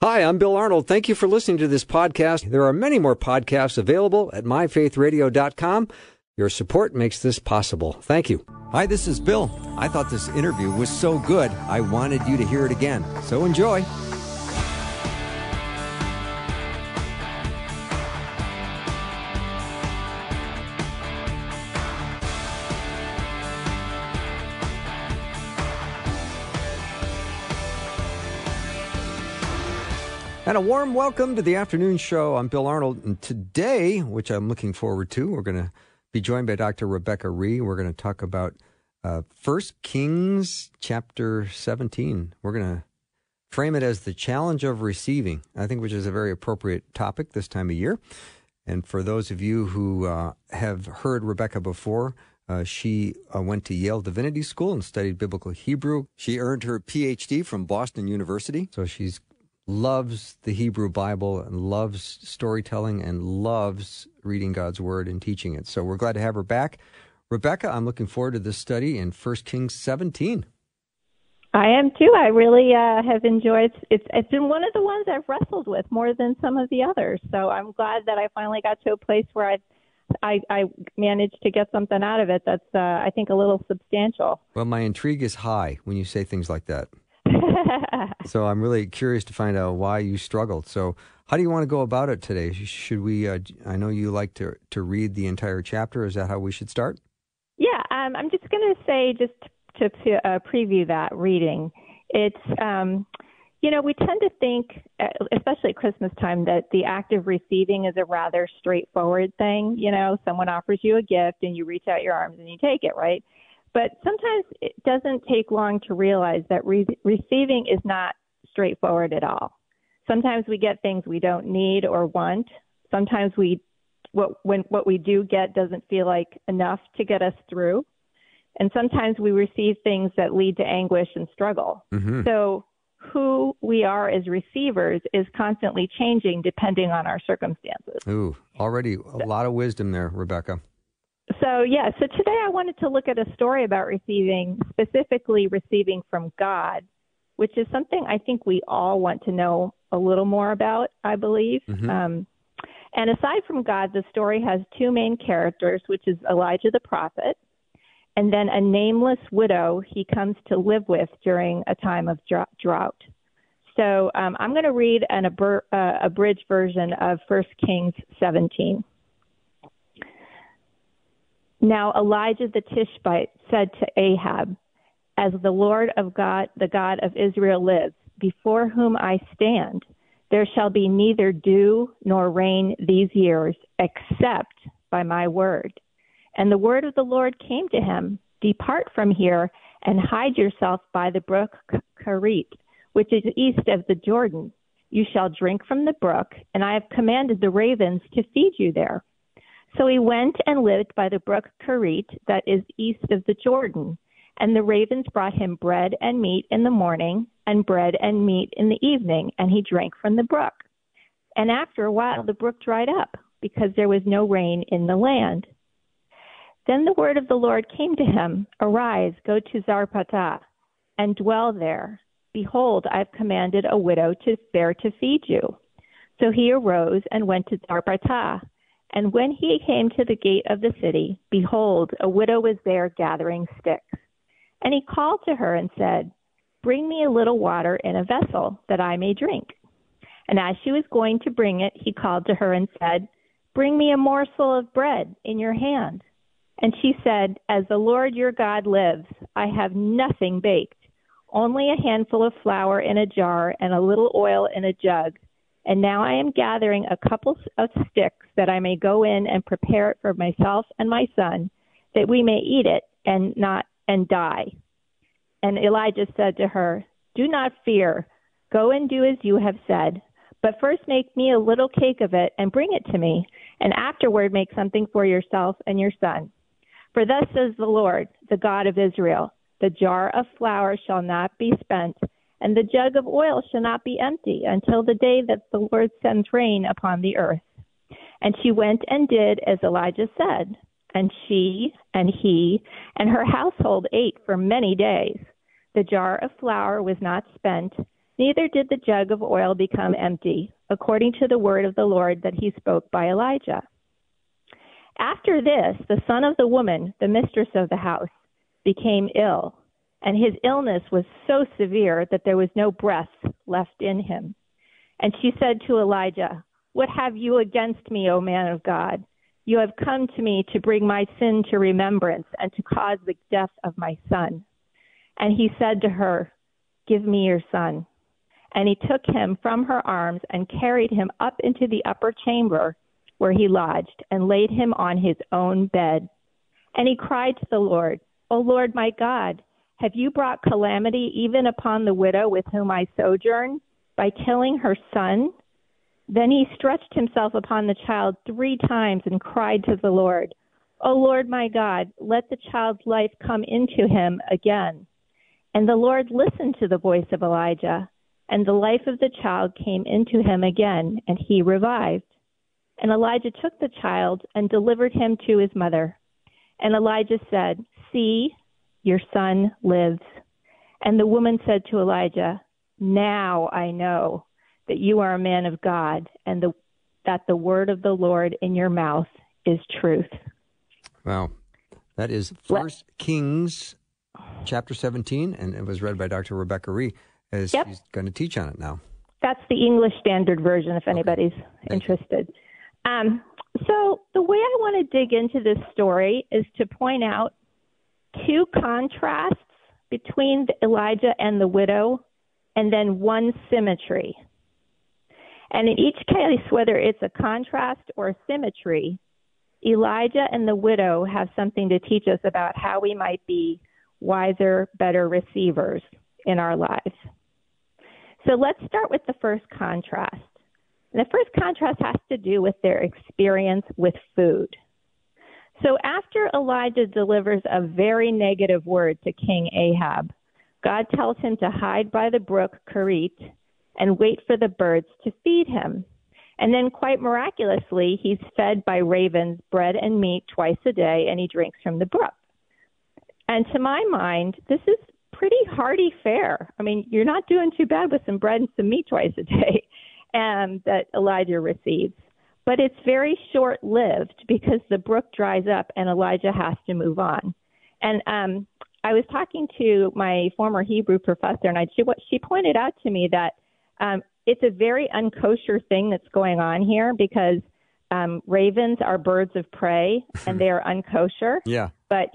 Hi, I'm Bill Arnold. Thank you for listening to this podcast. There are many more podcasts available at myfaithradio.com. Your support makes this possible. Thank you. Hi, this is Bill. I thought this interview was so good, I wanted you to hear it again. So enjoy. And a warm welcome to the afternoon show. I'm Bill Arnold. And today, which I'm looking forward to, we're going to be joined by Dr. Rebecca Rhee. We're going to talk about 1 Kings chapter 17. We're going to frame it as the challenge of receiving, I think, which is a very appropriate topic this time of year. And for those of you who have heard Rebecca before, she went to Yale Divinity School and studied Biblical Hebrew. She earned her PhD from Boston University. So she's loves the Hebrew Bible and loves storytelling and loves reading God's Word and teaching it. So we're glad to have her back. Rebecca, I'm looking forward to this study in 1 Kings 17. I am too. I really have enjoyed it. It's been one of the ones I've wrestled with more than some of the others. So I'm glad that I finally got to a place where I managed to get something out of it that's, I think, a little substantial. Well, my intrigue is high when you say things like that. So I'm really curious to find out why you struggled. So how do you want to go about it today? Should we, I know you like to read the entire chapter. Is that how we should start? Yeah, I'm just going to say, just to preview that reading, it's, we tend to think, especially at Christmas time, that the act of receiving is a rather straightforward thing. You know, someone offers you a gift and you reach out your arms and you take it, right? But sometimes it doesn't take long to realize that receiving is not straightforward at all. Sometimes we get things we don't need or want. Sometimes what we do get doesn't feel like enough to get us through. And sometimes we receive things that lead to anguish and struggle. Mm-hmm. So who we are as receivers is constantly changing depending on our circumstances. Ooh, already a lot of wisdom there, Rebecca. So today I wanted to look at a story about receiving, specifically receiving from God, which is something I think we all want to know a little more about, I believe. Mm-hmm. And aside from God, the story has two main characters, which is Elijah the prophet, and then a nameless widow he comes to live with during a time of drought. So I'm going to read an abridged version of 1 Kings 17. Now Elijah the Tishbite said to Ahab, "As the Lord of God, the God of Israel lives, before whom I stand, there shall be neither dew nor rain these years, except by my word." And the word of the Lord came to him, "Depart from here and hide yourself by the brook Cherit, which is east of the Jordan. You shall drink from the brook, and I have commanded the ravens to feed you there." So he went and lived by the brook Cherit, that is east of the Jordan. And the ravens brought him bread and meat in the morning, and bread and meat in the evening, and he drank from the brook. And after a while the brook dried up, because there was no rain in the land. Then the word of the Lord came to him, "Arise, go to Zarephath, and dwell there. Behold, I have commanded a widow there to feed you." So he arose and went to Zarephath. And when he came to the gate of the city, behold, a widow was there gathering sticks. And he called to her and said, "Bring me a little water in a vessel, that I may drink." And as she was going to bring it, he called to her and said, "Bring me a morsel of bread in your hand." And she said, "As the Lord your God lives, I have nothing baked, only a handful of flour in a jar and a little oil in a jug. And now I am gathering a couple of sticks that I may go in and prepare it for myself and my son, that we may eat it and die." And Elijah said to her, "Do not fear. Go and do as you have said. But first make me a little cake of it and bring it to me, and afterward make something for yourself and your son. For thus says the Lord, the God of Israel, the jar of flour shall not be spent, and the jug of oil shall not be empty until the day that the Lord sends rain upon the earth." And she went and did as Elijah said, and she and he and her household ate for many days. The jar of flour was not spent, neither did the jug of oil become empty, according to the word of the Lord that he spoke by Elijah. After this, the son of the woman, the mistress of the house, became ill, and his illness was so severe that there was no breath left in him. And she said to Elijah, "What have you against me, O man of God? You have come to me to bring my sin to remembrance and to cause the death of my son." And he said to her, "Give me your son." And he took him from her arms and carried him up into the upper chamber where he lodged, and laid him on his own bed. And he cried to the Lord, "O Lord my God, have you brought calamity even upon the widow with whom I sojourn, by killing her son?" Then he stretched himself upon the child 3 times and cried to the Lord, "O Lord my God, let the child's life come into him again." And the Lord listened to the voice of Elijah, and the life of the child came into him again, and he revived. And Elijah took the child and delivered him to his mother. And Elijah said, "See, your son lives." And the woman said to Elijah, "Now I know that you are a man of God, and that the word of the Lord in your mouth is truth." Wow. That is First Kings chapter 17, and it was read by Dr. Rebecca Rhee, as she's going to teach on it now. That's the English Standard Version, if anybody's interested. So the way I want to dig into this story is to point out 2 contrasts between Elijah and the widow, and then 1 symmetry. And in each case, whether it's a contrast or a symmetry, Elijah and the widow have something to teach us about how we might be wiser, better receivers in our lives. So let's start with the first contrast. And the first contrast has to do with their experience with food. So after Elijah delivers a very negative word to King Ahab, God tells him to hide by the brook Kerit and wait for the birds to feed him. And then quite miraculously, he's fed by ravens bread and meat twice a day, and he drinks from the brook. And to my mind, this is pretty hearty fare. I mean, you're not doing too bad with some bread and some meat twice a day that Elijah receives. But it's very short-lived because the brook dries up and Elijah has to move on. And I was talking to my former Hebrew professor, and she pointed out to me that it's a very unkosher thing that's going on here, because ravens are birds of prey and they are unkosher. Yeah. But,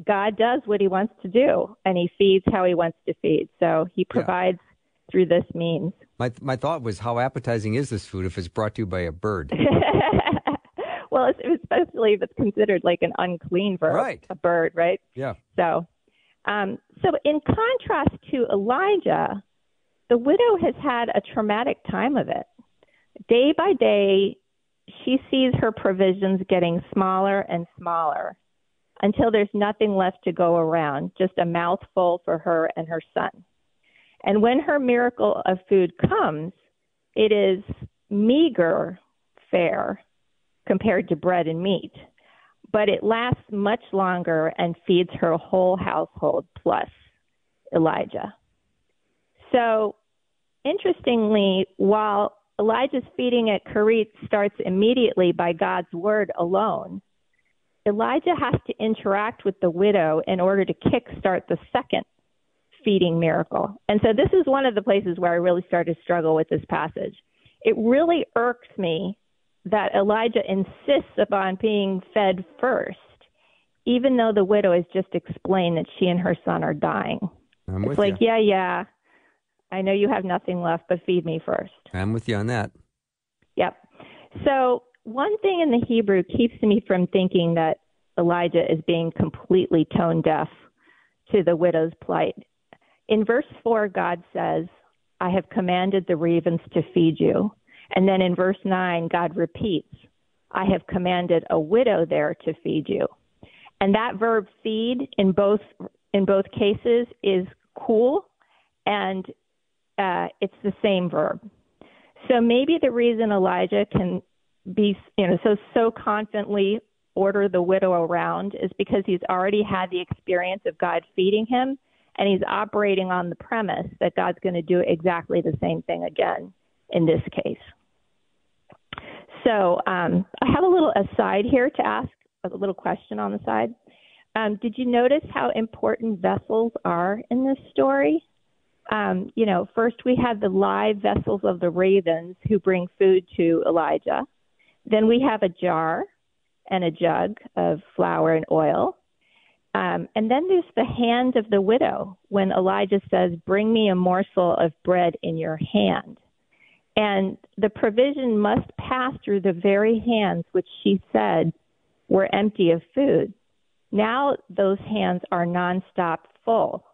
God does what he wants to do, and he feeds how he wants to feed. So he provides through this means. My thought was, how appetizing is this food if it's brought to you by a bird? Well, especially if it's considered like an unclean verb, right. A bird, right? Yeah. So in contrast to Elijah, the widow has had a traumatic time of it. Day by day, she sees her provisions getting smaller and smaller until there's nothing left to go around, just a mouthful for her and her son. And when her miracle of food comes, it is meager fare compared to bread and meat, but it lasts much longer and feeds her whole household plus Elijah. So, interestingly, while Elijah's feeding at Kerit starts immediately by God's word alone, Elijah has to interact with the widow in order to kickstart the second feeding miracle. And so this is one of the places where I really started to struggle with this passage. It really irks me that Elijah insists upon being fed first, even though the widow has just explained that she and her son are dying. It's like, yeah, I know you have nothing left, but feed me first. I'm with you on that. Yep. So one thing in the Hebrew keeps me from thinking that Elijah is being completely tone deaf to the widow's plight. In verse 4, God says, "I have commanded the ravens to feed you." And then in verse 9, God repeats, "I have commanded a widow there to feed you." And that verb feed in both cases is cool, and it's the same verb. So maybe the reason Elijah can be so confidently order the widow around is because he's already had the experience of God feeding him, And he's operating on the premise that God's going to do exactly the same thing again in this case. So I have a little aside here to ask, a little question on the side. Did you notice how important vessels are in this story? First we have the live vessels of the ravens who bring food to Elijah. Then we have a jar and a jug of flour and oil. And then there's the hand of the widow when Elijah says, bring me a morsel of bread in your hand. And the provision must pass through the very hands which she said were empty of food. Now those hands are nonstop full.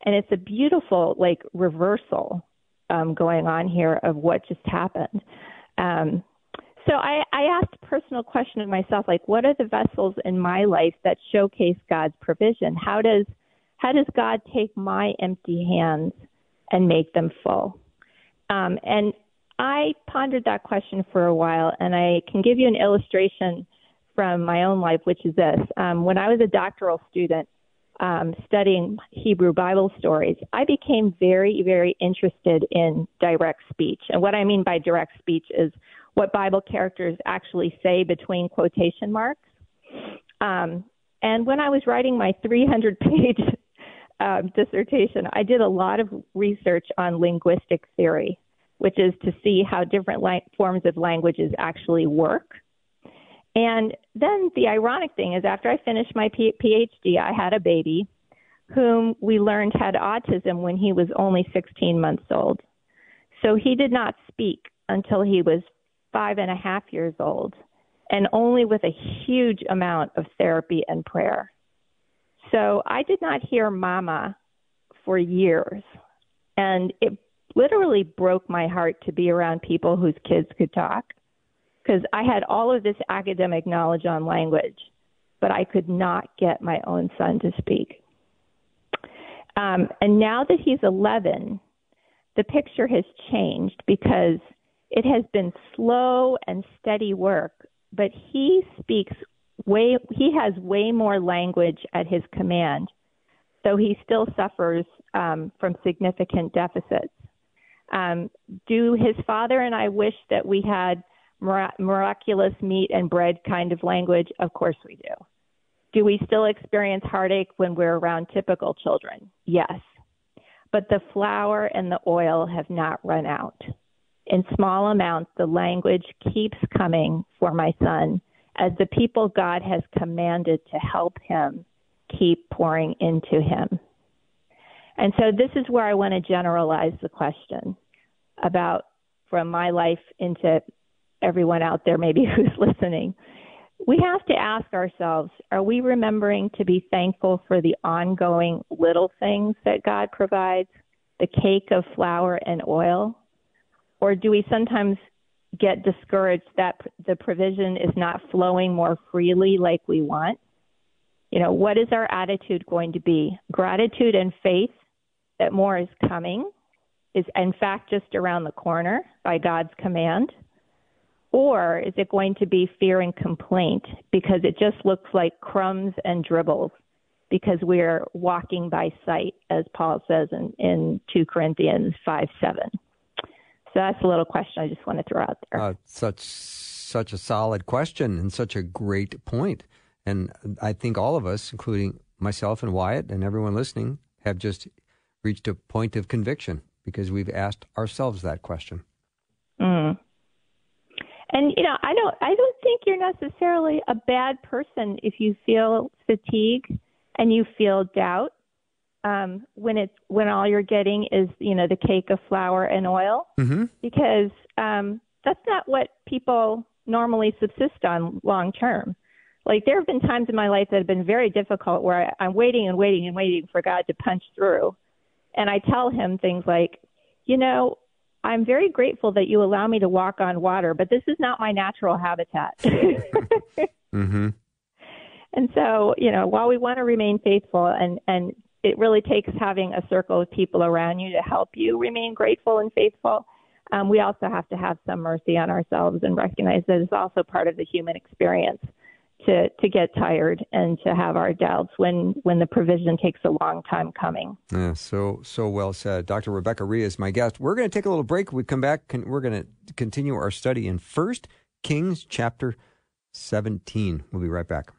And it's a beautiful, reversal going on here of what just happened. So I asked a personal question of myself, what are the vessels in my life that showcase God's provision? How does God take my empty hands and make them full? And I pondered that question for a while, and I can give you an illustration from my own life, which is this. When I was a doctoral student studying Hebrew Bible stories, I became very, very interested in direct speech. And what I mean by direct speech is what Bible characters actually say between quotation marks. And when I was writing my 300-page dissertation, I did a lot of research on linguistic theory, which is to see how different forms of languages actually work. And then the ironic thing is after I finished my PhD, I had a baby whom we learned had autism when he was only 16 months old. So he did not speak until he was 5.5 years old, and only with a huge amount of therapy and prayer. So I did not hear mama for years, and it literally broke my heart to be around people whose kids could talk, because I had all of this academic knowledge on language, but I could not get my own son to speak. And now that he's 11, the picture has changed because it has been slow and steady work, but he has way more language at his command, though he still suffers from significant deficits. Do his father and I wish that we had miraculous meat and bread kind of language? Of course we do. Do we still experience heartache when we're around typical children? Yes. But the flour and the oil have not run out. In small amounts, the language keeps coming for my son as the people God has commanded to help him keep pouring into him. And so this is where I want to generalize the question about from my life into everyone out there maybe who's listening. We have to ask ourselves, are we remembering to be thankful for the ongoing little things that God provides, the cake of flour and oil? Or do we sometimes get discouraged that the provision is not flowing more freely like we want? What is our attitude going to be? Gratitude and faith that more is coming is in fact just around the corner by God's command? Or is it going to be fear and complaint because it just looks like crumbs and dribbles because we're walking by sight, as Paul says in 2 Corinthians 5:7. So that's a little question I just want to throw out there. Such a solid question and such a great point. And I think all of us, including myself and Wyatt and everyone listening, have just reached a point of conviction because we've asked ourselves that question. Mm. And, I don't think you're necessarily a bad person if you feel fatigue and you feel doubt when all you're getting is, the cake of flour and oil, because that's not what people normally subsist on long term. There have been times in my life that have been very difficult where I'm waiting and waiting and waiting for God to punch through. And I tell him things like, I'm very grateful that you allow me to walk on water, but this is not my natural habitat. Mm-hmm. And so, while we want to remain faithful and it really takes having a circle of people around you to help you remain grateful and faithful, we also have to have some mercy on ourselves and recognize that it's also part of the human experience. to get tired and to have our doubts when the provision takes a long time coming. Yeah, so well said. Dr. Rebecca Rhee is my guest. We're going to take a little break. When we come back, we're going to continue our study in 1 Kings chapter 17. We'll be right back.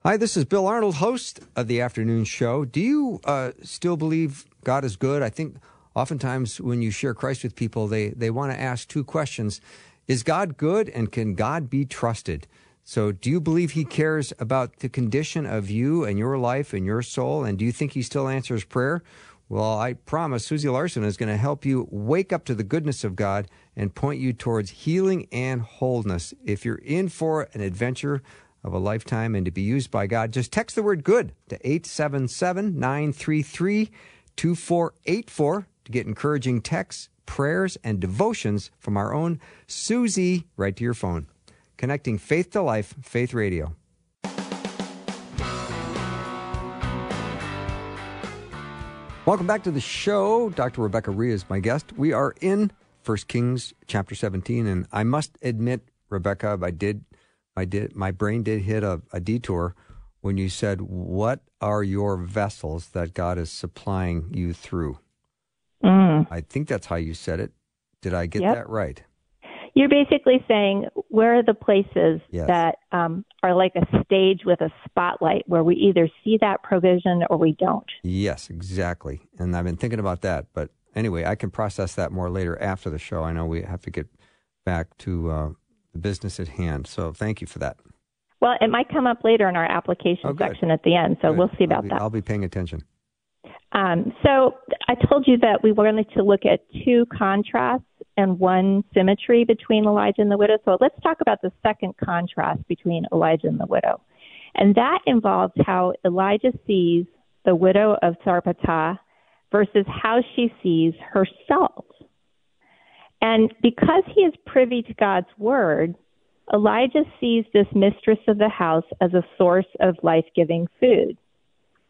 Hi, this is Bill Arnold, host of the afternoon show. Do you still believe God is good? I think oftentimes when you share Christ with people, they want to ask two questions. Is God good, and can God be trusted? So do you believe he cares about the condition of you and your life and your soul, and do you think he still answers prayer? Well, I promise Susie Larson is going to help you wake up to the goodness of God and point you towards healing and wholeness. If you're in for an adventure of a lifetime and to be used by God, just text the word good to 877-933-2484 to get encouraging texts, prayers, and devotions from our own Susie right to your phone. Connecting faith to life, Faith Radio. Welcome back to the show. Dr. Rebecca Rhee is my guest. We are in 1 Kings chapter 17, and I must admit, Rebecca, my brain did hit a detour when you said, what are your vessels that God is supplying you through? I think that's how you said it. Did I get that right? You're basically saying, where are the places that are like a stage with a spotlight where we either see that provision or we don't? Yes, exactly. And I've been thinking about that. But anyway, I can process that more later after the show. I know we have to get back to the business at hand. So thank you for that. Well, it might come up later in our application section at the end. So we'll see about that. I'll be paying attention. So I told you that we wanted to look at two contrasts and one symmetry between Elijah and the widow. So let's talk about the second contrast between Elijah and the widow. And that involves how Elijah sees the widow of Zarephath versus how she sees herself. And because he is privy to God's word, Elijah sees this mistress of the house as a source of life-giving food,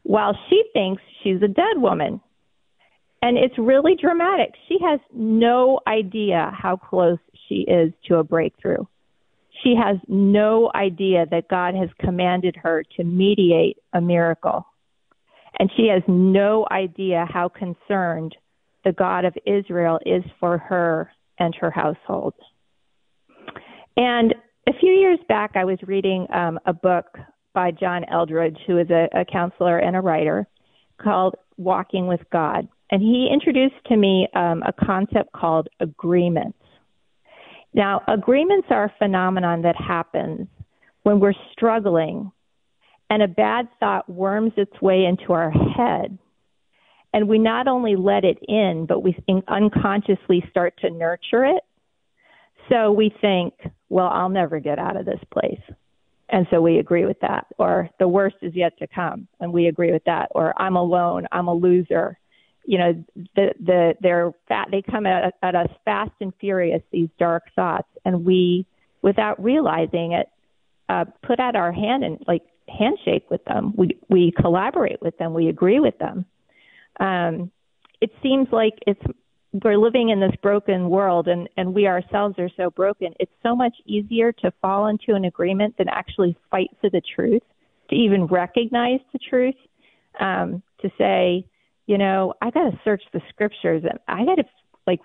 while she thinks she's a dead woman. And it's really dramatic. She has no idea how close she is to a breakthrough. She has no idea that God has commanded her to mediate a miracle. And she has no idea how concerned the God of Israel is for her and her household. And a few years back, I was reading a book by John Eldredge, who is a counselor and a writer, called Walking with God. And he introduced to me a concept called agreements. Now, agreements are a phenomenon that happens when we're struggling and a bad thought worms its way into our head. And we not only let it in, but we unconsciously start to nurture it. So we think, well, I'll never get out of this place. And so we agree with that. Or the worst is yet to come, and we agree with that. Or I'm alone, I'm a loser. You know, they come at us fast and furious, these dark thoughts, and we, without realizing it, put out our hand and handshake with them. We collaborate with them. We agree with them. It seems like we're living in this broken world, and we ourselves are so broken. It's so much easier to fall into an agreement than actually fight for the truth, to even recognize the truth, to say, you know, I got to search the scriptures, and I got to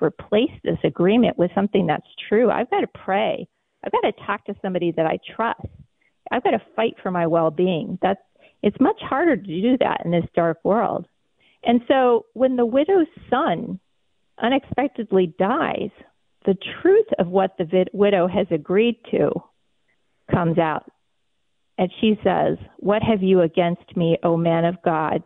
replace this agreement with something that's true. I've got to pray. I've got to talk to somebody that I trust. I've got to fight for my well-being. It's much harder to do that in this dark world. And so when the widow's son unexpectedly dies, the truth of what the widow has agreed to comes out. And she says, "What have you against me, O man of God?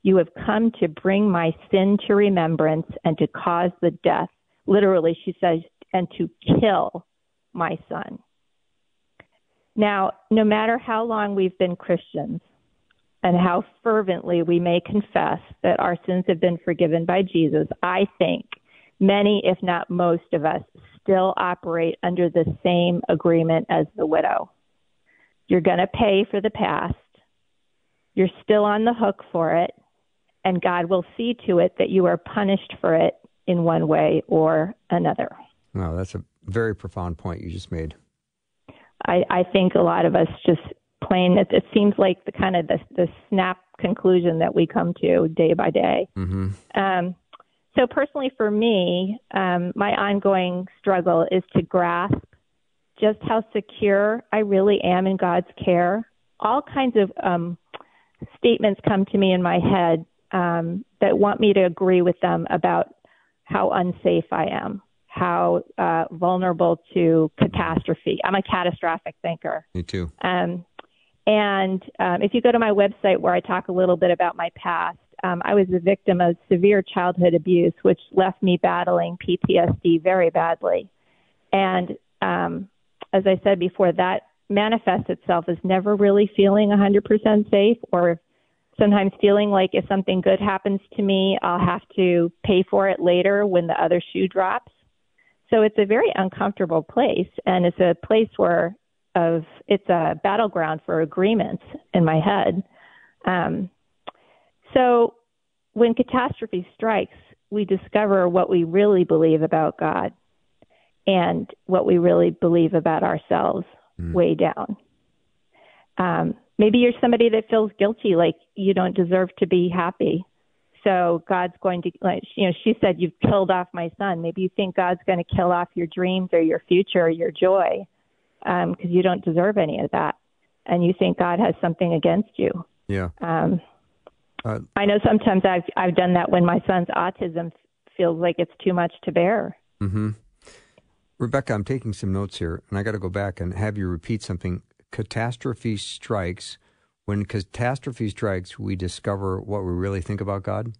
You have come to bring my sin to remembrance and to cause the death," literally she says, "and to kill my son." Now, no matter how long we've been Christians and how fervently we may confess that our sins have been forgiven by Jesus, I think many, if not most of us, still operate under the same agreement as the widow. You're going to pay for the past. You're still on the hook for it, and God will see to it that you are punished for it in one way or another. Wow, that's a very profound point you just made. I think a lot of us just it seems like the snap conclusion that we come to day by day. Mm-hmm. So personally for me, my ongoing struggle is to grasp just how secure I really am in God's care. All kinds of statements come to me in my head that want me to agree with them about how unsafe I am, how vulnerable to catastrophe. I'm a catastrophic thinker. Me too. And if you go to my website where I talk a little bit about my past, I was a victim of severe childhood abuse, which left me battling PTSD very badly. And as I said before, that manifests itself as never really feeling 100% safe, or sometimes feeling like if something good happens to me, I'll have to pay for it later when the other shoe drops. So it's a very uncomfortable place, and it's a place where it's a battleground for agreements in my head. So when catastrophe strikes, we discover what we really believe about God and what we really believe about ourselves way down. Maybe you're somebody that feels guilty, like you don't deserve to be happy. So God's going to, she said, you've killed off my son. Maybe you think God's going to kill off your dreams or your future or your joy because you don't deserve any of that. And you think God has something against you. Yeah. I know sometimes I've done that when my son's autism feels like it's too much to bear. Mm-hmm. Rebecca, I'm taking some notes here, and I got to go back and have you repeat something. Catastrophe strikes. When catastrophe strikes, we discover what we really think about God?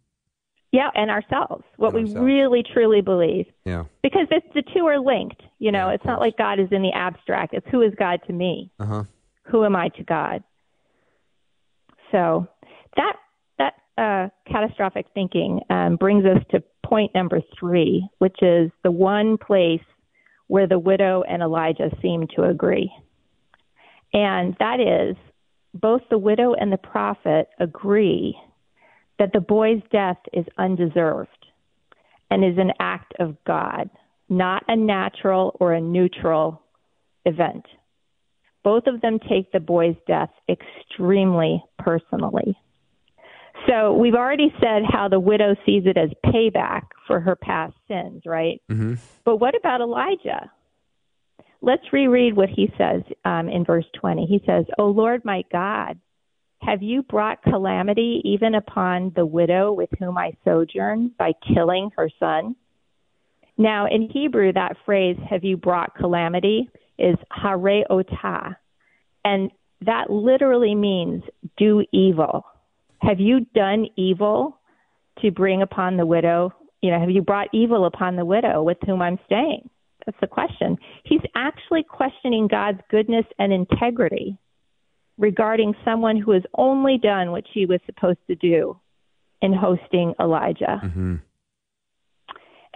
Yeah, and ourselves, what we really, truly believe. Yeah. Because the two are linked. It's not like God is in the abstract. It's who is God to me? Uh-huh. Who am I to God? So that catastrophic thinking brings us to point number 3, which is the one place where the widow and Elijah seem to agree. And that is, both the widow and the prophet agree that the boy's death is undeserved and is an act of God, not a natural or a neutral event. Both of them take the boy's death extremely personally. So we've already said how the widow sees it as payback for her past sins, right? Mm-hmm. But what about Elijah? Let's reread what he says in verse 20. He says, "O Lord my God, have you brought calamity even upon the widow with whom I sojourn by killing her son?" Now, in Hebrew, that phrase, "have you brought calamity," is hare otah, and that literally means do evil. Have you done evil to bring upon the widow? Have you brought evil upon the widow with whom I'm staying? That's the question. He's actually questioning God's goodness and integrity regarding someone who has only done what she was supposed to do in hosting Elijah. Mm-hmm.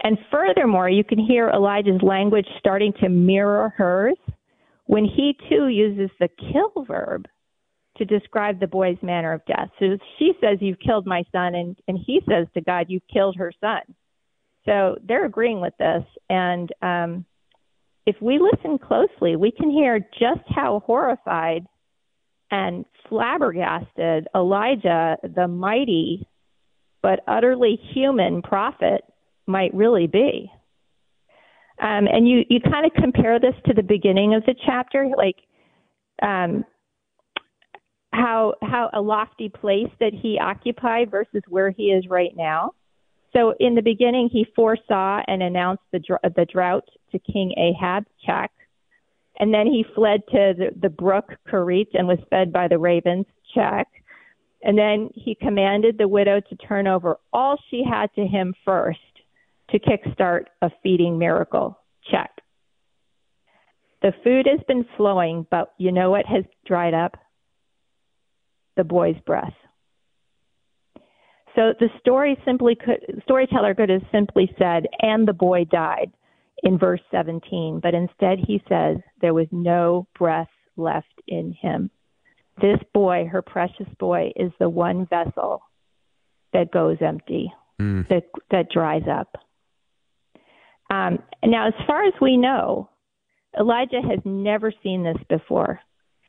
And furthermore, you can hear Elijah's language starting to mirror hers when he too uses the kill verb to describe the boy's manner of death. So she says, "You've killed my son," and he says to God, "You've killed her son." So they're agreeing with this. And if we listen closely, we can hear just how horrified and flabbergasted Elijah, the mighty but utterly human prophet, might really be. And you kind of compare this to the beginning of the chapter, like how a lofty place that he occupied versus where he is right now. So in the beginning, he foresaw and announced the drought to King Ahab, check. And then he fled to the brook Kerit and was fed by the ravens, check. And then he commanded the widow to turn over all she had to him first to kickstart a feeding miracle, check. The food has been flowing, but you know what has dried up? The boy's breath. So the storyteller could have simply said, "and the boy died," in verse 17, but instead he says there was no breath left in him. this boy, her precious boy, is the one vessel that goes empty, that dries up. Now, as far as we know, Elijah has never seen this before.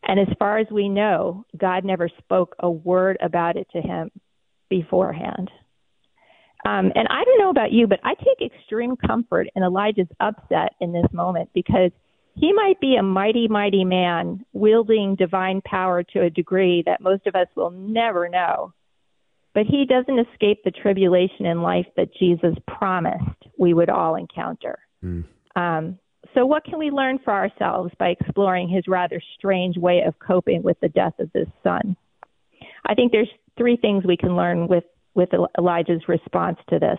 And as far as we know, God never spoke a word about it to him beforehand. And I don't know about you, but I take extreme comfort in Elijah's upset in this moment, because he might be a mighty, mighty man wielding divine power to a degree that most of us will never know. But he doesn't escape the tribulation in life that Jesus promised we would all encounter. So what can we learn for ourselves by exploring his rather strange way of coping with the death of this son? I think there's three things we can learn with Elijah's response to this.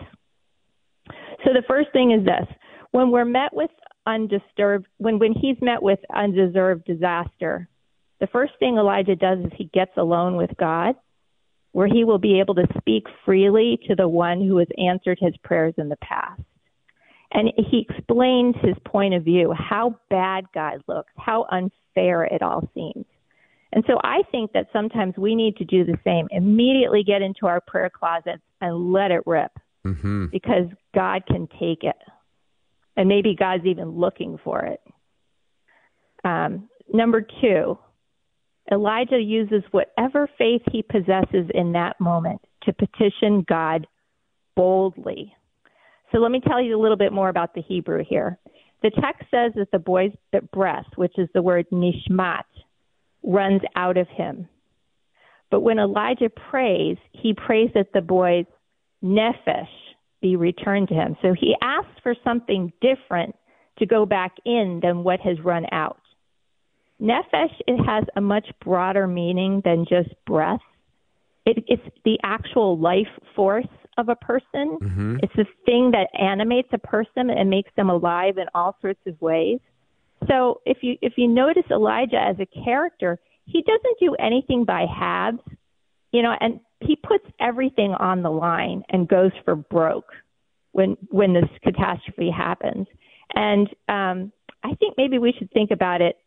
So the first thing is this: when we're met with when he's met with undeserved disaster, the first thing Elijah does is he gets alone with God, where he will be able to speak freely to the one who has answered his prayers in the past. And he explains his point of view, how bad God looks, how unfair it all seems. And so I think that sometimes we need to do the same. Immediately get into our prayer closets and let it rip, because God can take it. And maybe God's even looking for it. Number two, Elijah uses whatever faith he possesses in that moment to petition God boldly. So let me tell you a little bit more about the Hebrew here. The text says that the boy's breath, which is the word nishmat, runs out of him. But when Elijah prays, he prays that the boy's nephesh be returned to him. So he asks for something different to go back in than what has run out. Nephesh, it has a much broader meaning than just breath. It's the actual life force of a person. It's the thing that animates a person and makes them alive in all sorts of ways. So if you notice Elijah as a character, he doesn't do anything by halves, and he puts everything on the line and goes for broke when this catastrophe happens. And I think maybe we should think about it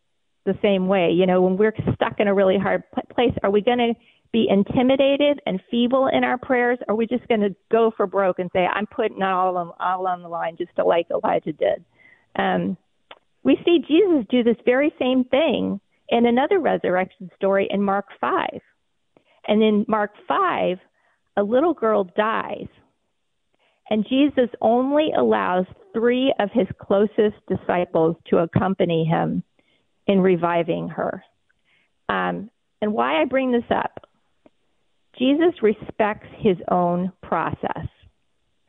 the same way. When we're stuck in a really hard place, are we going to be intimidated and feeble in our prayers? Or are we just going to go for broke and say, I'm putting all on the line, just to like Elijah did? We see Jesus do this very same thing in another resurrection story in Mark 5. And in Mark 5, a little girl dies, and Jesus only allows 3 of his closest disciples to accompany him in reviving her. And why I bring this up, Jesus respects his own process,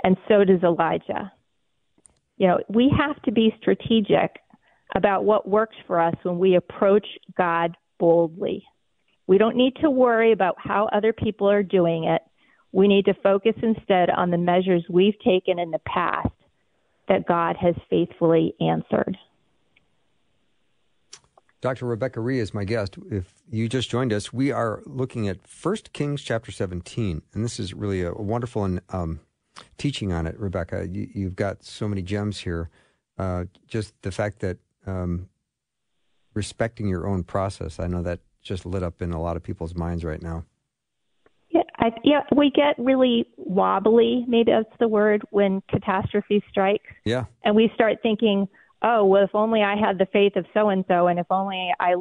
and so does Elijah. We have to be strategic about what works for us when we approach God boldly. We don't need to worry about how other people are doing it. We need to focus instead on the measures we've taken in the past that God has faithfully answered. Dr. Rebecca Rhee is my guest. If you just joined us, we are looking at 1 Kings chapter 17, and this is really a wonderful teaching on it, Rebecca. You've got so many gems here. Just the fact that respecting your own process, I know that just lit up in a lot of people's minds right now. Yeah, we get really wobbly, maybe that's the word, when catastrophe strikes. Yeah. And we start thinking, oh, well, if only I had the faith of so-and-so, and if only I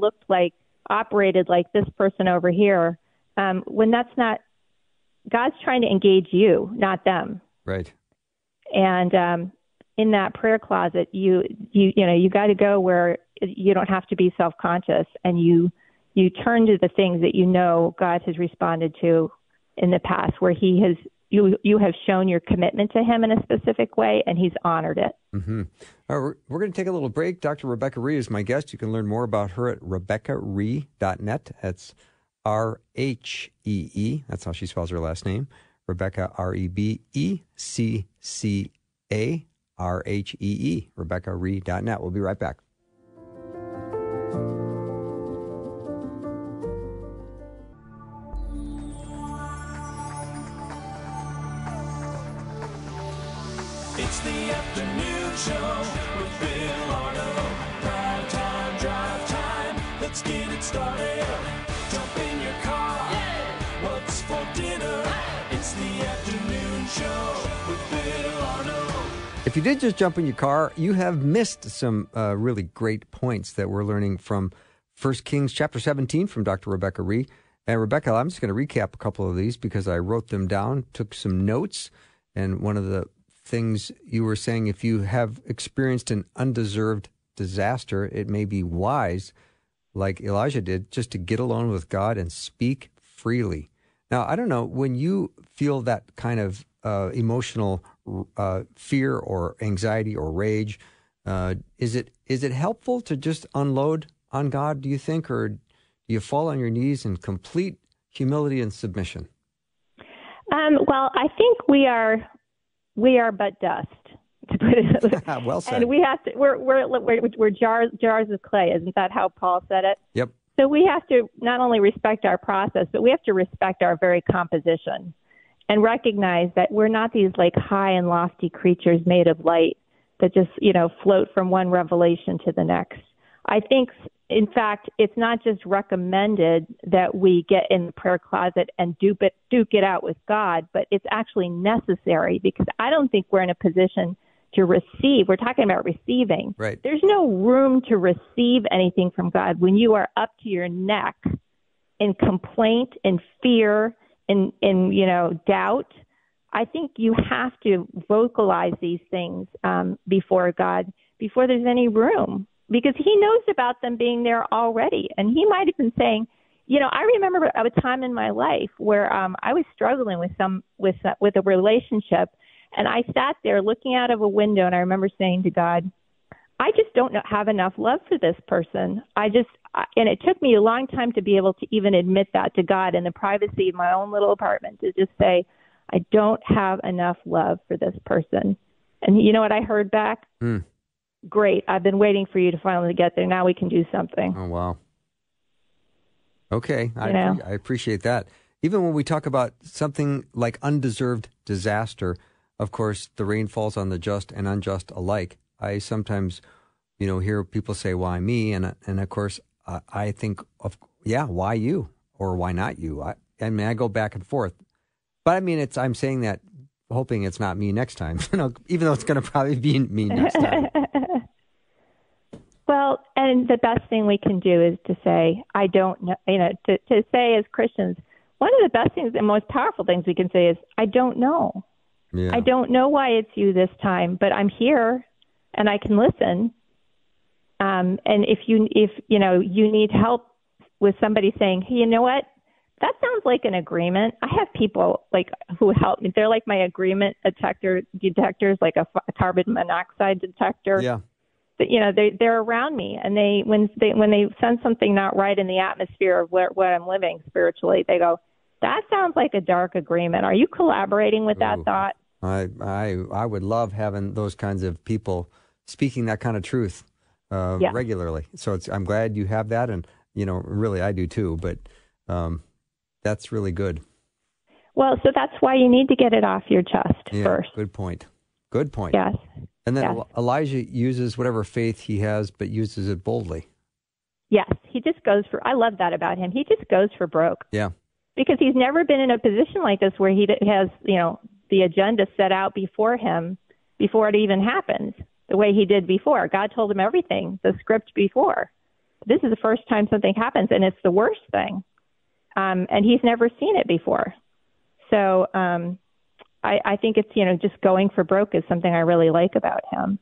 operated like this person over here, when that's not, God's trying to engage you, not them. Right. And in that prayer closet, you got to go where you don't have to be self-conscious, and you turn to the things that God has responded to in the past, where you have shown your commitment to him in a specific way, and he's honored it. Mm-hmm. We're going to take a little break. Dr. Rebecca Rhee is my guest. You can learn more about her at RebeccaRhee.net. That's R-H-E-E. That's how she spells her last name. Rebecca, R-E-B-E-C-C-A, R-H-E-E, RebeccaRhee.net. We'll be right back. It's the afternoon show with Bill Arnold. Prime time, drive time. The Let's get it started. Jump in your car. What's for dinner? It's the afternoon show with Bill Arnold. If you did just jump in your car, you have missed some really great points that we're learning from 1 Kings chapter 17 from Dr. Rebecca Rhee. And Rebecca, I'm just going to recap a couple of these because I wrote them down, took some notes, and one of the things you were saying, if you have experienced an undeserved disaster, it may be wise, like Elijah did, just to get alone with God and speak freely. Now, I don't know, when you feel that kind of emotional fear or anxiety or rage, is it helpful to just unload on God, do you think, or do you fall on your knees in complete humility and submission? Well, I think we are but dust, to put it. Well said. And we have to. We're jars of clay. Isn't that how Paul said it? Yep. So we have to not only respect our process, but we have to respect our very composition, and recognize that we're not these like high and lofty creatures made of light that just float from one revelation to the next. I think, in fact, it's not just recommended that we get in the prayer closet and duke it out with God, but it's actually necessary, because I don't think we're in a position to receive. We're talking about receiving. Right. There's no room to receive anything from God when you are up to your neck in complaint, in fear, in doubt. I think you have to vocalize these things before God before there's any room, because he knows about them being there already. And he might have been saying, I remember a time in my life where I was struggling with a relationship, and I sat there looking out of a window, and I remember saying to God, I just don't have enough love for this person. And it took me a long time to be able to even admit that to God in the privacy of my own little apartment, to just say, I don't have enough love for this person. And you know what I heard back? Great. I've been waiting for you to finally get there. Now we can do something. Oh, wow. Okay. I appreciate that. Even when we talk about something like undeserved disaster, of course, the rain falls on the just and unjust alike. I sometimes, hear people say, why me? And of course, I think, why you? Or why not you? I go back and forth. But I mean, I'm saying that hoping it's not me next time, even though it's going to probably be me next time. Well, and the best thing we can do is to say, I don't know, to say as Christians, one of the best things and most powerful things we can say is, I don't know. Yeah. I don't know why it's you this time, but I'm here and I can listen. And if you need help with somebody saying, hey, you know what? That sounds like an agreement. I have people who help me. They're like my agreement detectors, like a carbon monoxide detector. Yeah. They're around me, and when they sense something not right in the atmosphere of what I'm living spiritually, they go, that sounds like a dark agreement. Are you collaborating with that thought? I would love having those kinds of people speaking that kind of truth regularly. So I'm glad you have that, and really I do too. But that's really good. Well, so that's why you need to get it off your chest first. Good point. Good point. Yes. And then Elijah uses whatever faith he has, but uses it boldly. Yes, he just goes for, I love that about him. He just goes for broke. Yeah. Because he's never been in a position like this where he has, the agenda set out before him before it even happens, the way he did before. God told him everything, the script before. This is the first time something happens, and it's the worst thing. And he's never seen it before. So, I think it's, just going for broke is something I really like about him.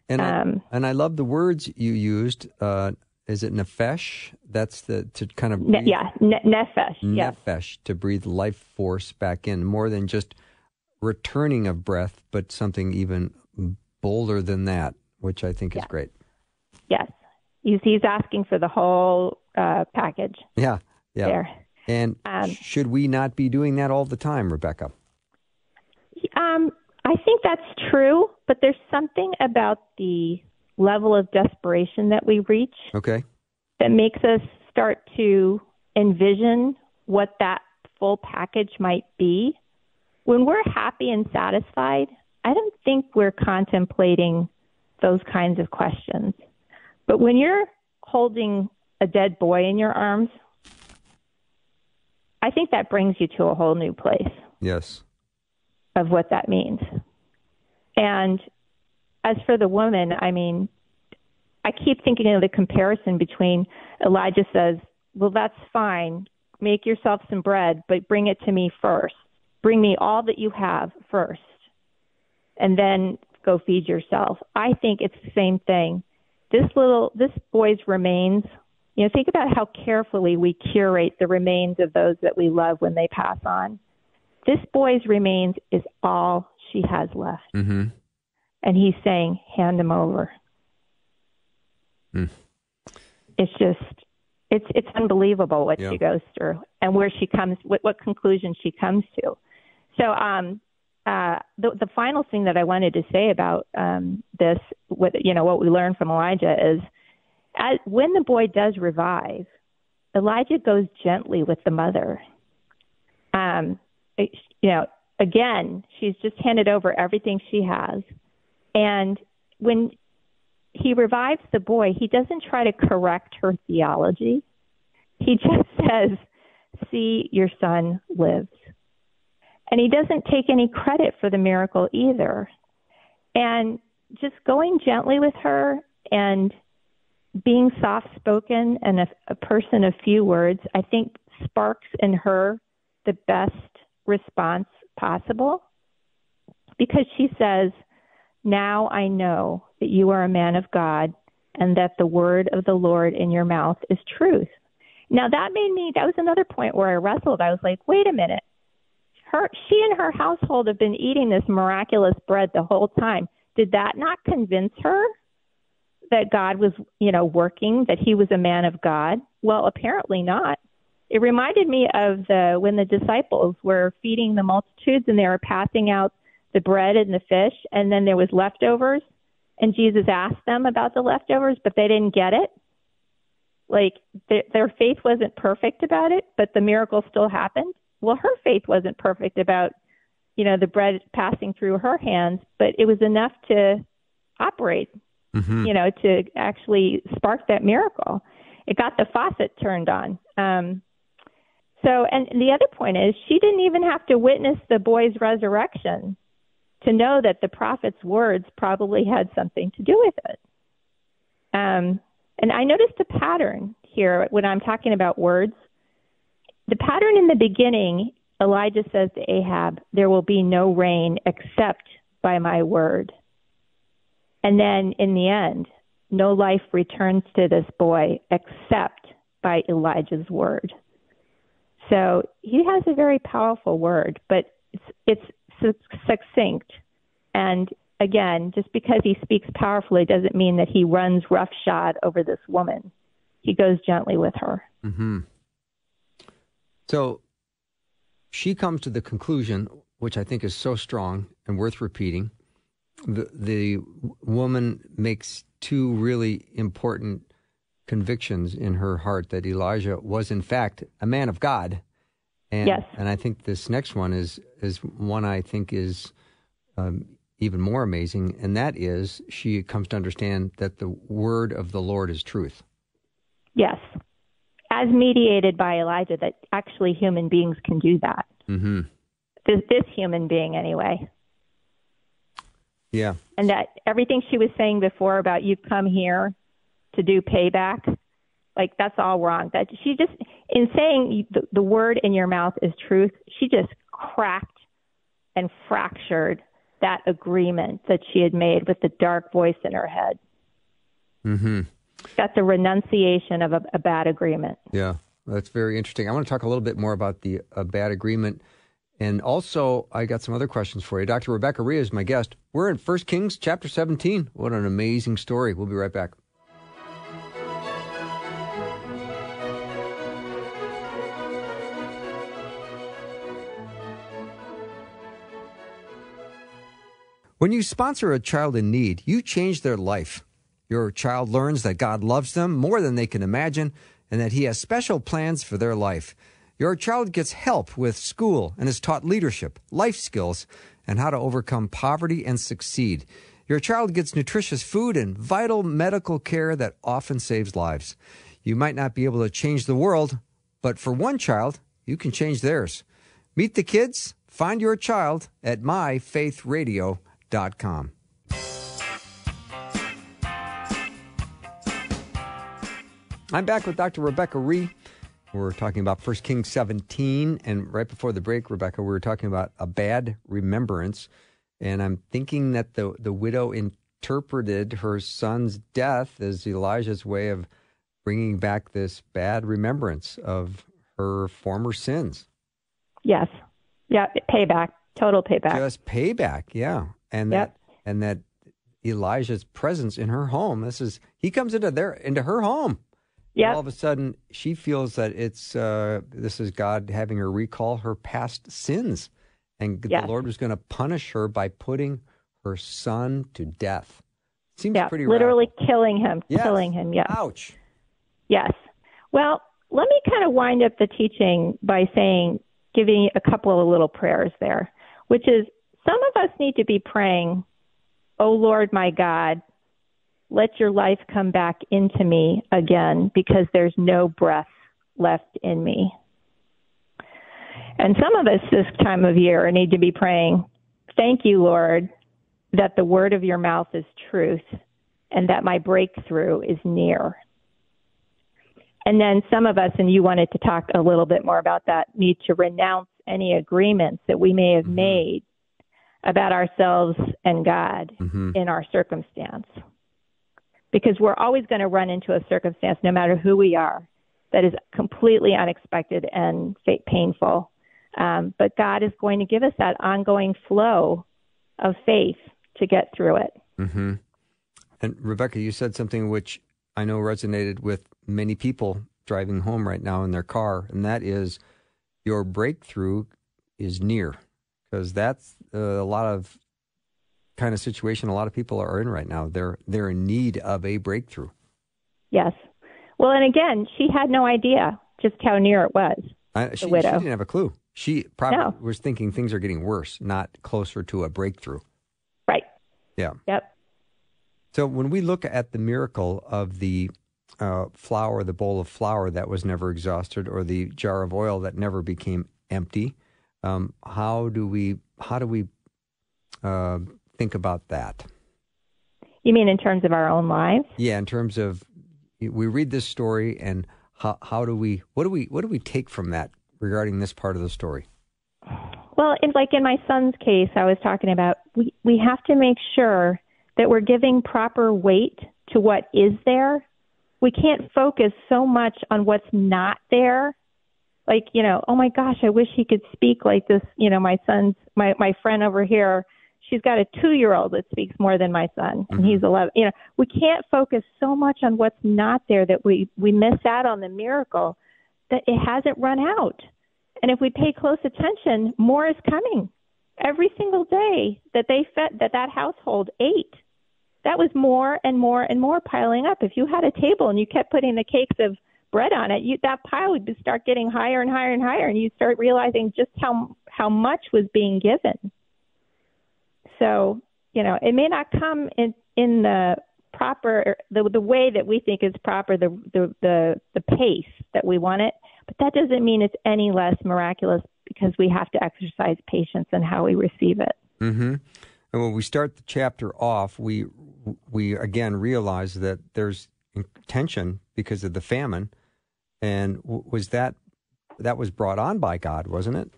And I love the words you used. Is it nefesh? That's to kind of breathe, nefesh. Nefesh, to breathe life force back in, more than just returning of breath, but something even bolder than that, which I think is great. Yes, he's asking for the whole package. Yeah. There. And should we not be doing that all the time, Rebecca? I think that's true, but there's something about the level of desperation that we reach that makes us start to envision what that full package might be. When we're happy and satisfied, I don't think we're contemplating those kinds of questions. But when you're holding a dead boy in your arms, I think that brings you to a whole new place. Yes. Of what that means. And as for the woman, I mean, I keep thinking of the comparison between Elijah says, well, that's fine. Make yourself some bread, but bring it to me first. Bring me all that you have first, and then go feed yourself. I think it's the same thing. This boy's remains, think about how carefully we curate the remains of those that we love when they pass on. This boy's remains is all she has left. Mm-hmm. And he's saying, hand him over. Mm. It's just, it's unbelievable what she goes through and where she comes, what conclusion she comes to. So the final thing that I wanted to say about this, what we learned from Elijah is, when the boy does revive, Elijah goes gently with the mother. Again, she's just handed over everything she has. And when he revives the boy, he doesn't try to correct her theology. He just says, see, your son lives. And he doesn't take any credit for the miracle either. And just going gently with her and being soft-spoken and a person of few words, I think sparks in her the best response possible, because she says, now I know that you are a man of God and that the word of the Lord in your mouth is truth. Now that was another point where I wrestled. I was like, wait a minute. She and her household have been eating this miraculous bread the whole time. Did that not convince her that God was, working, that he was a man of God? Well, apparently not. It reminded me of when the disciples were feeding the multitudes and they were passing out the bread and the fish, and then there was leftovers, and Jesus asked them about the leftovers, but they didn't get it. Like their faith wasn't perfect about it, but the miracle still happened. Well, her faith wasn't perfect about, the bread passing through her hands, but it was enough to operate, to actually spark that miracle. It got the faucet turned on. And the other point is, she didn't even have to witness the boy's resurrection to know that the prophet's words probably had something to do with it. And I noticed a pattern here when I'm talking about words. The pattern in the beginning, Elijah says to Ahab, there will be no rain except by my word. And then in the end, no life returns to this boy except by Elijah's word. So he has a very powerful word, but it's succinct. And again, just because he speaks powerfully doesn't mean that he runs roughshod over this woman. He goes gently with her. Mm-hmm. So she comes to the conclusion, which I think is so strong and worth repeating. The woman makes two really important convictions in her heart that Elijah was, in fact, a man of God. And, yes. And I think this next one is one I think is even more amazing, and that is she comes to understand that the word of the Lord is truth. Yes. As mediated by Elijah, that actually human beings can do that. Mm-hmm. This human being, anyway. Yeah. And that everything she was saying before about you come here to do payback, like that's all wrong. That she just, in saying the word in your mouth is truth, she just cracked and fractured that agreement that she had made with the dark voice in her head. Mm-hmm. That's a renunciation of a bad agreement. Yeah, that's very interesting. I want to talk a little bit more about the bad agreement. And also, I got some other questions for you. Dr. Rebecca Rhee is my guest. We're in 1 Kings chapter 17. What an amazing story. We'll be right back. When you sponsor a child in need, you change their life. Your child learns that God loves them more than they can imagine and that he has special plans for their life. Your child gets help with school and is taught leadership, life skills, and how to overcome poverty and succeed. Your child gets nutritious food and vital medical care that often saves lives. You might not be able to change the world, but for one child, you can change theirs. Meet the kids. Find your child at myfaithradio.com. I'm back with Dr. Rebecca Rhee. We're talking about 1 Kings 17, and right before the break, Rebecca, we were talking about a bad remembrance, and I'm thinking that the widow interpreted her son's death as Elijah's way of bringing back this bad remembrance of her former sins. Yes. Yeah, payback, total payback. Just payback, yeah. And that Elijah's presence in her home, he comes into her home. Yeah. All of a sudden, she feels that this is God having her recall her past sins. And the Lord was going to punish her by putting her son to death. Seems pretty literally radical. killing him. Yes. Killing him, yes. Ouch. Yes. Well, let me kind of wind up the teaching by giving a couple of little prayers there, which is some of us need to be praying, "Oh Lord, my God, let your life come back into me again because there's no breath left in me." And some of us this time of year need to be praying, "Thank you, Lord, that the word of your mouth is truth and that my breakthrough is near." And then some of us, and you wanted to talk a little bit more about that, need to renounce any agreements that we may have made about ourselves and God in our circumstance. Because we're always going to run into a circumstance, no matter who we are, that is completely unexpected and painful. But God is going to give us that ongoing flow of faith to get through it. Mm-hmm. And Rebecca, you said something which I know resonated with many people driving home right now in their car, and that is your breakthrough is near, because that's a lot of kind of situation a lot of people are in right now. They're in need of a breakthrough. Yes. Well, and again, she had no idea just how near it was. She didn't have a clue. She probably was thinking things are getting worse, not closer to a breakthrough. Right. Yeah. Yep. So when we look at the miracle of the flour, the bowl of flour that was never exhausted, or the jar of oil that never became empty, how do we think about that? You mean in terms of our own lives? Yeah, in terms of we read this story, and what do we take from that regarding this part of the story? Well, in my son's case, I was talking about we have to make sure that we're giving proper weight to what is there. We can't focus so much on what's not there. Like, oh my gosh, I wish he could speak like this. My friend over here, she's got a 2-year-old that speaks more than my son, and he's 11. We can't focus so much on what's not there that we miss out on the miracle that it hasn't run out. And if we pay close attention, more is coming. Every single day that they fed, that household ate, that was more and more and more piling up. If you had a table and you kept putting the cakes of bread on it, that pile would start getting higher and higher and higher, and you'd start realizing just how much was being given. So, it may not come in the proper, the way that we think is proper, the pace that we want it, but that doesn't mean it's any less miraculous, because we have to exercise patience in how we receive it. Mm-hmm. And when we start the chapter off, we again realize that there's tension because of the famine, and was that was brought on by God, wasn't it?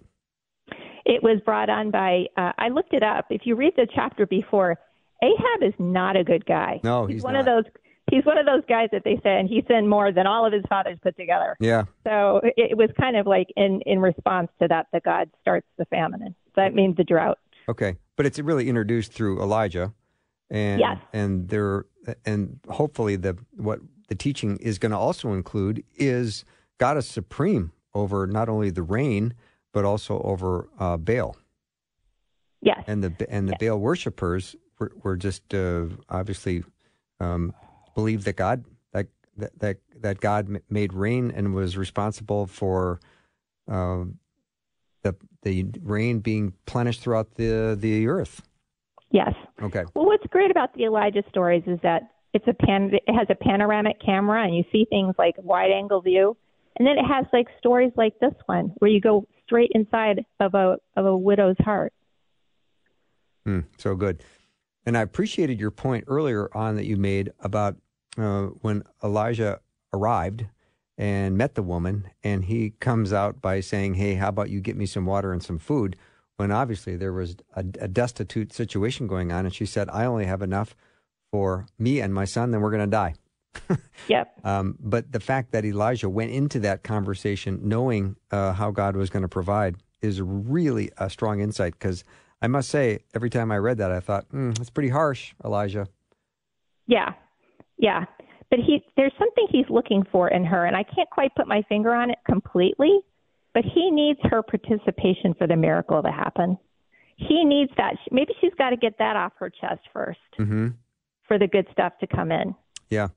It was brought on by, I looked it up. If you read the chapter before, Ahab is not a good guy. No, he's he's one not. of those. He's one of those guys that they say, and he sinned more than all of his fathers put together. Yeah. So it was kind of like in response to that God starts the famine. That means the drought. Okay, but it's really introduced through Elijah, and yes. and hopefully what the teaching is going to also include is God is supreme over not only the rain but also over Baal. Yes. And the Baal worshipers were just obviously believed that God that God made rain and was responsible for the rain being plenished throughout the earth. Yes. Okay. Well, what's great about the Elijah stories is that it has a panoramic camera, and you see things like wide angle view. And then it has like stories like this one where you go straight inside of a widow's heart. So good. And I appreciated your point earlier on that you made about when Elijah arrived and met the woman, and he comes out by saying, hey, how about you get me some water and some food, when obviously there was a destitute situation going on. And she said, I only have enough for me and my son, then we're going to die. Yep. But the fact that Elijah went into that conversation knowing how God was going to provide is really a strong insight, because I must say, every time I read that, I thought, that's pretty harsh, Elijah. Yeah. But there's something he's looking for in her, and I can't quite put my finger on it completely, but he needs her participation for the miracle to happen. He needs that. Maybe she's got to get that off her chest first for the good stuff to come in. Yeah.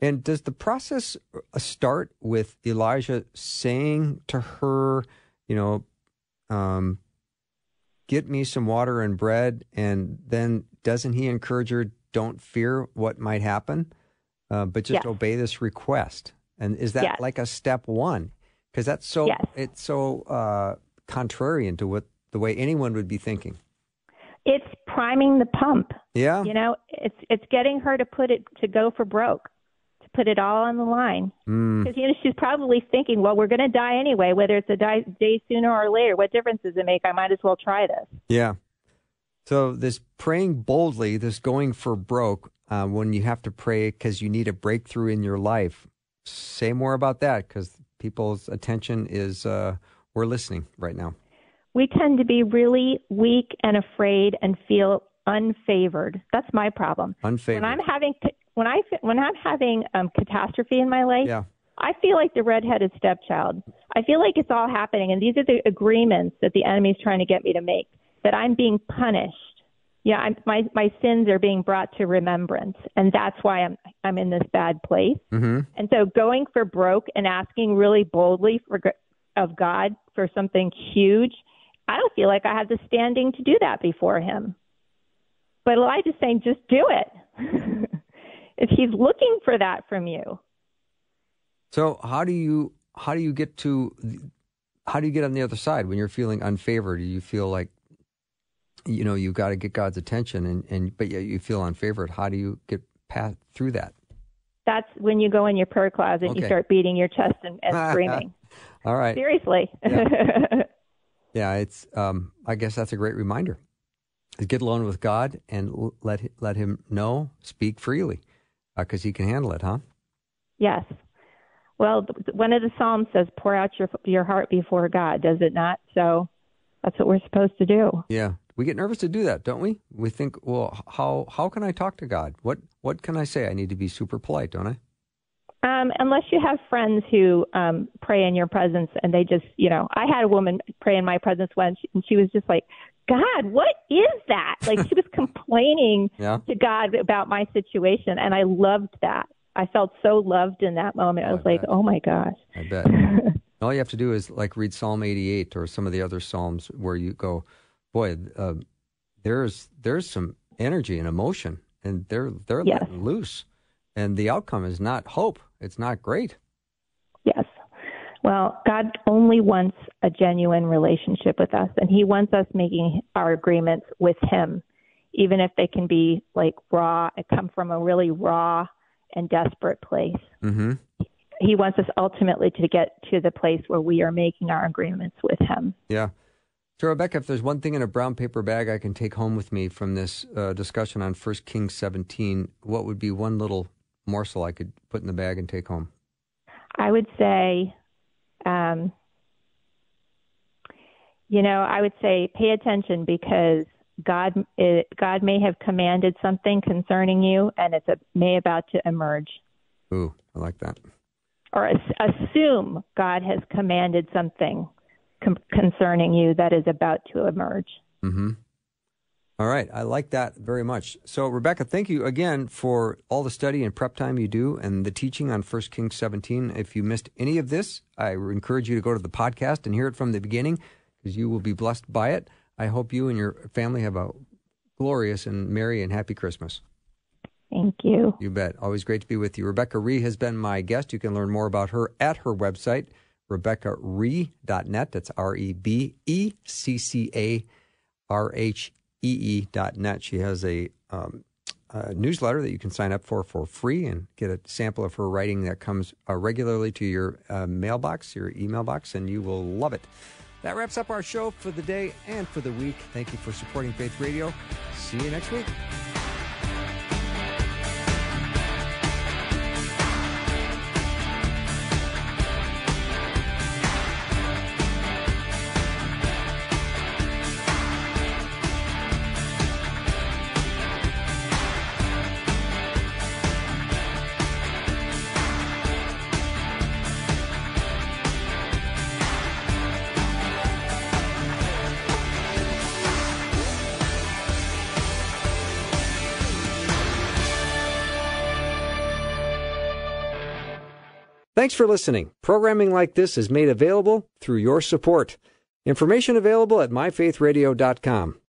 And does the process start with Elijah saying to her, get me some water and bread, and then doesn't he encourage her, don't fear what might happen, but just obey this request? And is that like a step one? Because that's it's so contrarian to the way anyone would be thinking. It's priming the pump. Yeah. It's getting her to go for broke, to put it all on the line. Because, she's probably thinking, well, we're going to die anyway, whether it's a day sooner or later. What difference does it make? I might as well try this. Yeah. So this praying boldly, this going for broke, when you have to pray because you need a breakthrough in your life, say more about that, because people's attention is, we're listening right now. We tend to be really weak and afraid and feel unfavored. That's my problem. Unfavored. When I'm having catastrophe in my life, I feel like the redheaded stepchild. I feel like it's all happening, and these are the agreements that the enemy's trying to get me to make, that I'm being punished. Yeah, my sins are being brought to remembrance, and that's why I'm in this bad place. And so going for broke and asking really boldly of God for something huge, I don't feel like I have the standing to do that before him. But Elijah's saying, just do it. If he's looking for that from you. So how do you get on the other side when you're feeling unfavored? Do you feel like, you've got to get God's attention, but yet you feel unfavored? How do you get through that? That's when you go in your prayer closet and you start beating your chest and screaming. All right. Seriously. Yeah, it's. I guess that's a great reminder. Get alone with God and let him know. Speak freely, because he can handle it, huh? Yes. Well, one of the Psalms says, "Pour out your heart before God." Does it not? So that's what we're supposed to do. Yeah, we get nervous to do that, don't we? We think, well, how can I talk to God? What can I say? I need to be super polite, don't I? Unless you have friends who pray in your presence, and they just, I had a woman pray in my presence once, and she was just like, God, what is that? Like, she was complaining to God about my situation, and I loved that. I felt so loved in that moment. I was like, oh my gosh. I bet. All you have to do is read Psalm 88 or some of the other Psalms where you go, boy, there's some energy and emotion, and they're letting loose. And the outcome is not hope. It's not great. Yes. Well, God only wants a genuine relationship with us, and he wants us making our agreements with him, even if they can be raw, come from a really raw and desperate place. Mm-hmm. He wants us ultimately to get to the place where we are making our agreements with him. Yeah. So, Rebecca, if there's one thing in a brown paper bag I can take home with me from this discussion on 1 Kings 17, what would be one little morsel I could put in the bag and take home? I would say, I would say pay attention, because God may have commanded something concerning you, and it's may about to emerge. Ooh, I like that. Or assume God has commanded something concerning you that is about to emerge. Mm-hmm. All right. I like that very much. So, Rebecca, thank you again for all the study and prep time you do and the teaching on 1 Kings 17. If you missed any of this, I encourage you to go to the podcast and hear it from the beginning, because you will be blessed by it. I hope you and your family have a glorious and merry and happy Christmas. Thank you. You bet. Always great to be with you. Rebecca Rhee has been my guest. You can learn more about her at her website, RebeccaRhee.net. That's RebeccaRhee.net. She has a newsletter that you can sign up for free and get a sample of her writing that comes regularly to your mailbox, your email box, and you will love it. That wraps up our show for the day and for the week. Thank you for supporting Faith Radio. See you next week. Thanks for listening. Programming like this is made available through your support. Information available at myfaithradio.com.